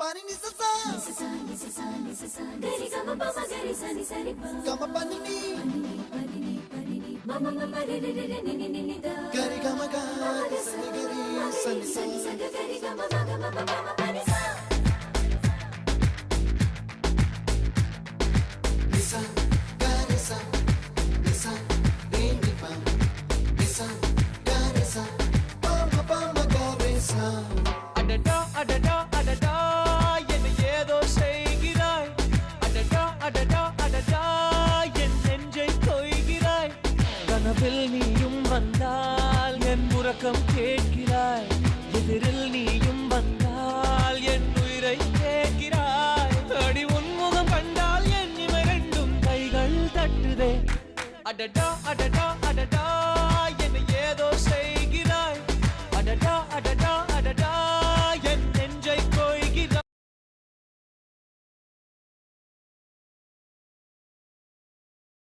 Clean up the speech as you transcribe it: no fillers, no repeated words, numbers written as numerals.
Pani ni sa sa gari ga ma pa ma gari sa ni sa ri pa ga ma pani ni ma ma ma re re re ni ni ni da gari ga ma ga sa ni gari sa ni sa gari ga ma ga ma pa ma pa ni sa ni sa gari sa re ni pa ni sa gari sa pa ma gari sa adada adada adada என்ன ஏதோ செய்கிறாய் adada adada adada என் நெஞ்சை கொய்கிறாய் கனவில் நீயும் வந்தால் என் உறக்கம் கேட்கிறாய் எதிரில் நீயும் வந்தால் என் உயிரை கேட்கிறாய் அடி உன்முகம் கண்டால் என் இமை ரெண்டும் கைகள் தட்டுதே adada adada